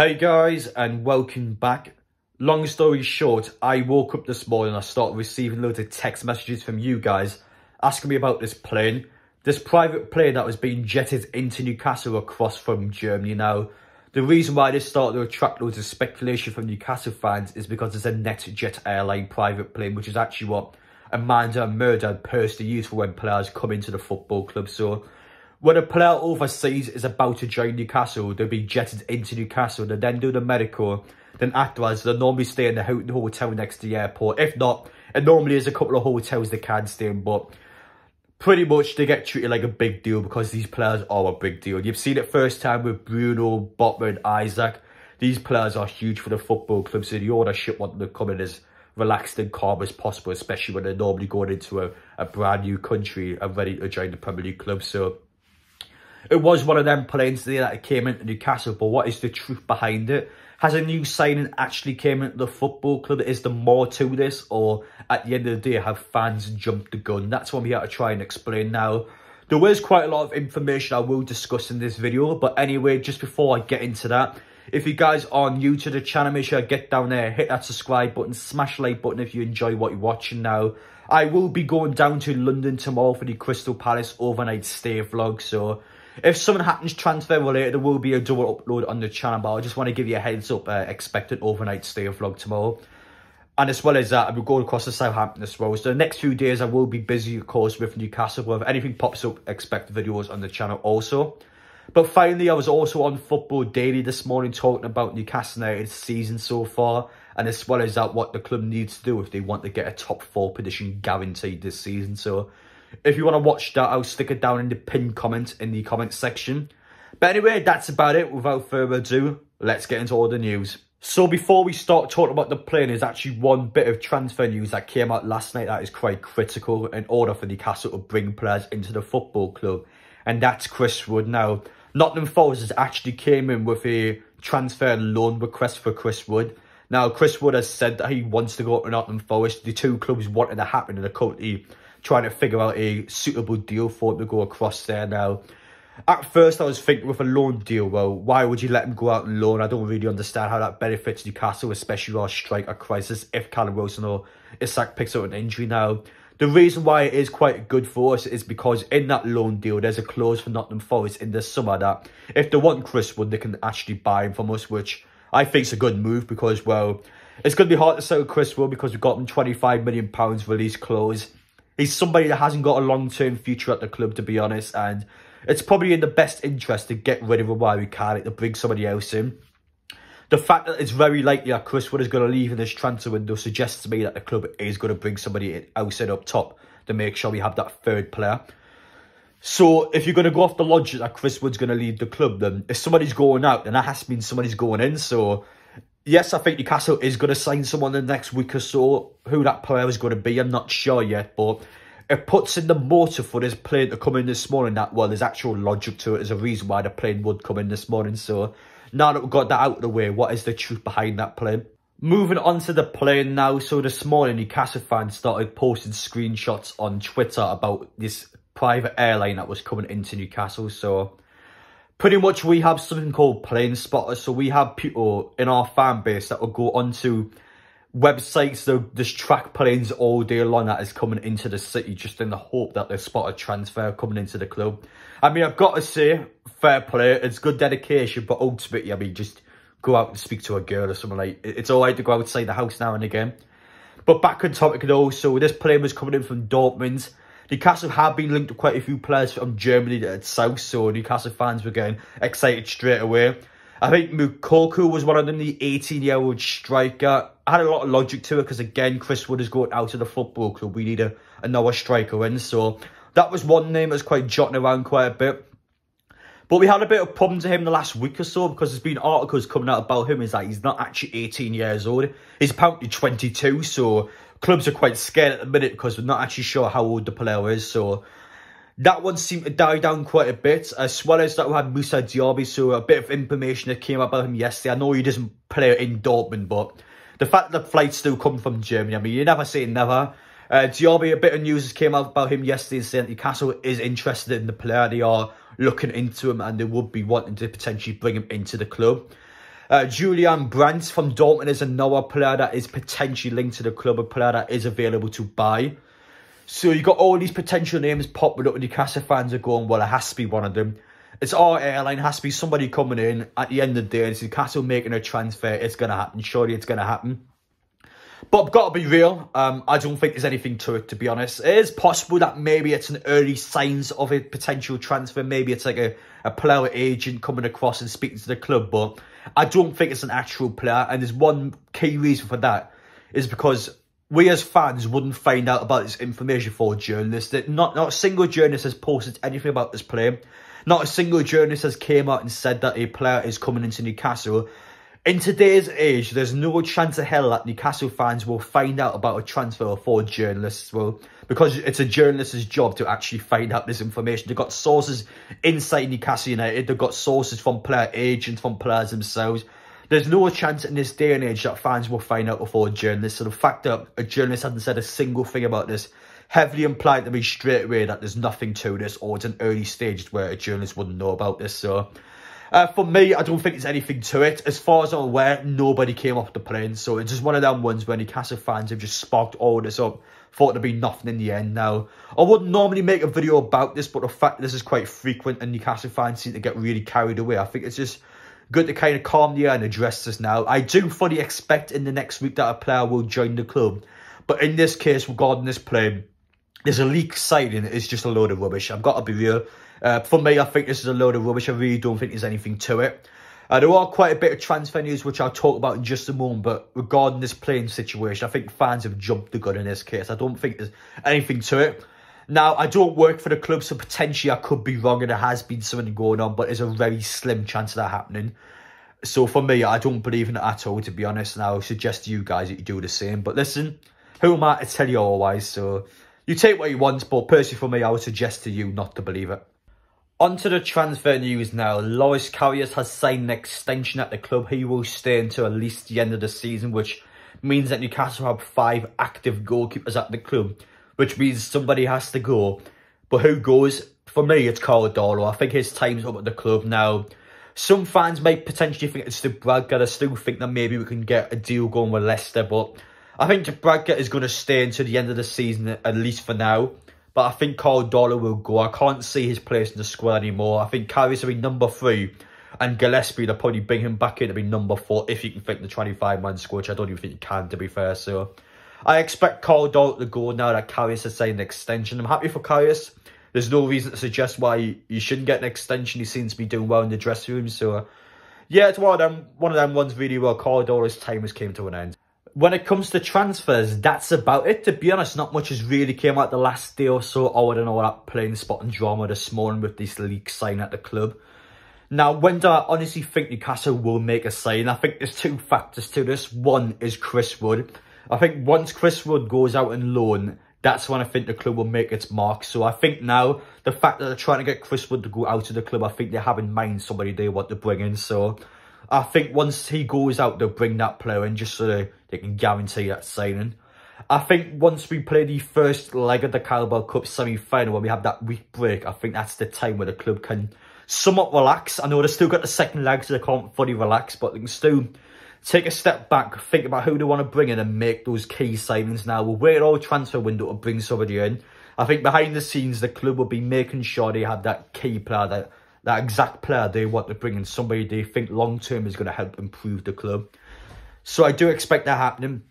Hey guys, and welcome back. Long story short, I woke up this morning and I started receiving loads of text messages from you guys asking me about this plane. This private plane that was being jetted into Newcastle across from Germany. Now, the reason why this started to attract loads of speculation from Newcastle fans is because it's a NetJet airline private plane, which is actually what Amanda and Murder and Pearson use for when players come into the football club. So when a player overseas is about to join Newcastle, they'll be jetted into Newcastle. They then do the medical. Then afterwards, they'll normally stay in the hotel next to the airport. If not, it normally is a couple of hotels they can stay in. But pretty much they get treated like a big deal because these players are a big deal. You've seen it first time with Bruno, Botman, Isaac. These players are huge for the football club. So the ownership want them to come in as relaxed and calm as possible, especially when they're normally going into a brand new country and ready to join the Premier League club. So it was one of them planes there that came into Newcastle, but what is the truth behind it? Has a new signing actually came into the football club? Is there more to this? Or at the end of the day, have fans jumped the gun? That's what we have to try and explain now. There was quite a lot of information I will discuss in this video. But anyway, just before I get into that, if you guys are new to the channel, make sure to get down there, hit that subscribe button, smash the like button if you enjoy what you're watching now. I will be going down to London tomorrow for the Crystal Palace overnight stay vlog. So if something happens transfer related, there will be a double upload on the channel, but I just want to give you a heads up, expect an overnight stay vlog tomorrow. And as well as that, I'm going across to Southampton as well. So the next few days I will be busy, of course, with Newcastle, but if anything pops up, expect videos on the channel also. But finally, I was also on Football Daily this morning talking about Newcastle United's season so far, and as well as that, what the club needs to do if they want to get a top 4 position guaranteed this season. So if you want to watch that, I'll stick it down in the pinned comment in the comment section. But anyway, that's about it. Without further ado, let's get into all the news. So before we start talking about the plane, there's actually one bit of transfer news that came out last night that is quite critical in order for Newcastle to bring players into the football club. And that's Chris Wood. Now, Nottingham Forest has actually came in with a transfer and loan request for Chris Wood. Now, Chris Wood has said that he wants to go to Nottingham Forest. The two clubs wanted to happen and are currently trying to figure out a suitable deal for him to go across there. Now, at first I was thinking with a loan deal, well, why would you let him go out and loan? I don't really understand how that benefits Newcastle, especially with our striker crisis if Callum Wilson or Isak picks up an injury. Now, the reason why it is quite good for us is because in that loan deal, there's a clause for Nottingham Forest in the summer that if they want Chris Wood, they can actually buy him from us, which I think is a good move because, well, it's going to be hard to sell Chris Wood because we've got him £25 million release clause. He's somebody that hasn't got a long-term future at the club, to be honest, and it's probably in the best interest to get rid of him while we can, to bring somebody else in. The fact that it's very likely that Chris Wood is going to leave in this transfer window suggests to me that the club is going to bring somebody else in up top to make sure we have that third player. So if you're going to go off the logic that Chris Wood's going to leave the club, then if somebody's going out, then that has to mean somebody's going in. So yes, I think Newcastle is going to sign someone in the next week or so. Who that player is going to be, I'm not sure yet. But it puts in the motive for this plane to come in this morning that, well, there's actual logic to it. There's a reason why the plane would come in this morning. So now that we've got that out of the way, what is the truth behind that plane? Moving on to the plane now. So this morning, Newcastle fans started posting screenshots on Twitter about this private airline that was coming into Newcastle. So pretty much we have something called plane spotters. So we have people in our fan base that will go onto websites that just track planes all day long that is coming into the city just in the hope that they spot a transfer coming into the club. I mean, I've got to say, fair play, it's good dedication, but ultimately, I mean, just go out and speak to a girl or something like it's all right to go outside the house now and again. But back on topic though, so this plane was coming in from Dortmund. Newcastle have been linked to quite a few players from Germany that south, so Newcastle fans were getting excited straight away. I think Mukoku was one of them, the 18-year-old striker. I had a lot of logic to it because, again, Chris Wood is going out of the football club. We need another striker in. So that was one name that was quite jotting around quite a bit. But we had a bit of problems with him the last week or so because there's been articles coming out about him is that he's not actually 18 years old. He's apparently 22, so clubs are quite scared at the minute because we're not actually sure how old the player is. So that one seemed to die down quite a bit, as well as that we had Moussa Diaby, so a bit of information that came about him yesterday. I know he doesn't play in Dortmund, but the fact that flights still come from Germany, I mean, you never say never. Diaby, a bit of news came out about him yesterday saying Newcastle is interested in the player. They are looking into him and they would be wanting to potentially bring him into the club. Julian Brandt from Dortmund is another player that is potentially linked to the club, a player that is available to buy. So you got all these potential names popping up and Newcastle fans are going, well, it has to be one of them. It's our airline, it has to be somebody coming in. At the end of the day, it's Newcastle making a transfer. It's going to happen. Surely it's going to happen. But I've got to be real. I don't think there's anything to it, to be honest. It is possible that maybe it's an early signs of a potential transfer. Maybe it's like a player agent coming across and speaking to the club. But I don't think it's an actual player. And there's one key reason for that is because we as fans wouldn't find out about this information for journalists. That not a single journalist has posted anything about this player. Not a single journalist has came out and said that a player is coming into Newcastle. In today's age, there's no chance of hell that Newcastle fans will find out about a transfer for journalists. Well, because it's a journalist's job to actually find out this information. They've got sources inside Newcastle United. They've got sources from player agents, from players themselves. There's no chance in this day and age that fans will find out before journalists. So the fact that a journalist hasn't said a single thing about this heavily implied to me straight away that there's nothing to this, or it's an early stage where a journalist wouldn't know about this. So for me, I don't think there's anything to it. As far as I'm aware, nobody came off the plane. So it's just one of them ones where Newcastle fans have just sparked all this up. Thought there'd be nothing in the end. Now, I wouldn't normally make a video about this, but the fact this is quite frequent and Newcastle fans seem to get really carried away, I think it's just good to kind of calm the air and address this now. I do fully expect in the next week that a player will join the club. But in this case, regarding this play, there's a leak signing. It's just a load of rubbish. I've got to be real. For me, I think this is a load of rubbish. I really don't think there's anything to it. There are quite a bit of transfer news, which I'll talk about in just a moment. But regarding this playing situation, I think fans have jumped the gun in this case. I don't think there's anything to it. Now, I don't work for the club, so potentially I could be wrong and there has been something going on. But there's a very slim chance of that happening. So for me, I don't believe in it at all, to be honest. And I would suggest to you guys that you do the same. But listen, who am I to tell you otherwise? So you take what you want. But personally for me, I would suggest to you not to believe it. On to the transfer news now. Loris Karius has signed an extension at the club. He will stay until at least the end of the season, which means that Newcastle have 5 active goalkeepers at the club, which means somebody has to go. But who goes? For me, it's Cardolo. I think his time's up at the club now. Some fans might potentially think it's the Bradgate. I still think that maybe we can get a deal going with Leicester, but I think the Bradgate is going to stay until the end of the season, at least for now. But I think Cardolo will go. I can't see his place in the squad anymore. I think Karius will be number 3. And Gillespie, they'll probably bring him back in to be number 4 if you can fit the 25-man squad, which I don't even think you can, to be fair. So I expect Cardolo to go now that Karius has signed an extension. I'm happy for Karius. There's no reason to suggest why you shouldn't get an extension. He seems to be doing well in the dressing room. So yeah, it's one of them ones really where Cardolo's time has came to an end. When it comes to transfers, that's about it. To be honest, not much has really came out the last day or so. I don't know that playing spot and drama this morning with this leak sign at the club. Now, when do I honestly think Newcastle will make a sign? I think there's 2 factors to this. One is Chris Wood. I think once Chris Wood goes out on loan, that's when I think the club will make its mark. So I think now, the fact that they're trying to get Chris Wood to go out of the club, I think they have in mind somebody they want to bring in. So I think once he goes out, they'll bring that player in just so they can guarantee that signing. I think once we play the first leg of the Carabao Cup semi-final, when we have that week break, I think that's the time where the club can somewhat relax. I know they've still got the second leg, so they can't fully relax, but they can still take a step back, think about who they want to bring in and make those key signings now. We'll wait all transfer window to bring somebody in. I think behind the scenes, the club will be making sure they have that key player, that exact player they want to bring in, somebody they think long-term is going to help improve the club. So I do expect that happening.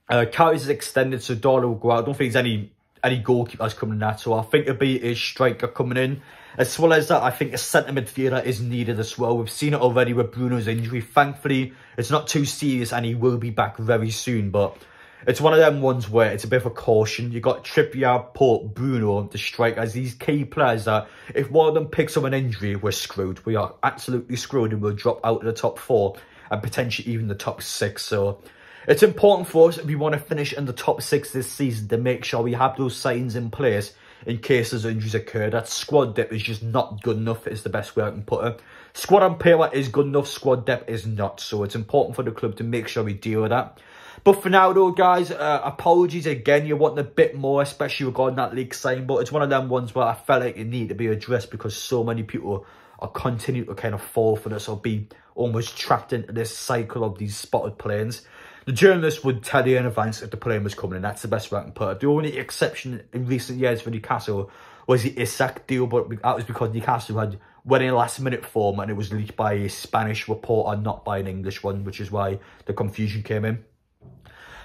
Karius is extended, so Dolo will go out. I don't think there's any goalkeepers coming in that, so I think it'll be a striker coming in. As well as that, I think a centre midfielder is needed as well. We've seen it already with Bruno's injury. Thankfully, it's not too serious and he will be back very soon, but it's one of them ones where it's a bit of a caution. You've got Trippier, Pope, Bruno, the strikers, these key players that if one of them picks up an injury, we're screwed. We are absolutely screwed and we'll drop out of the top 4 and potentially even the top 6. So it's important for us if we want to finish in the top 6 this season to make sure we have those signs in place in case those injuries occur. That squad depth is just not good enough, is the best way I can put it. Squad on paper is good enough, squad depth is not. So it's important for the club to make sure we deal with that. But for now though, guys, apologies again. You're wanting a bit more, especially regarding that league sign. But it's one of them ones where I felt like it needed to be addressed because so many people are continuing to kind of fall for this or be almost trapped into this cycle of these spotted planes. The journalists would tell you in advance if the plane was coming, and that's the best way I can put it. The only exception in recent years for Newcastle was the Isaac deal, but that was because Newcastle had went in last minute form and it was leaked by a Spanish reporter, not by an English one, which is why the confusion came in.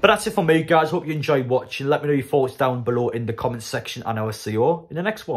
But that's it for me, guys. Hope you enjoyed watching. Let me know your thoughts down below in the comment section, and I will see you all in the next one.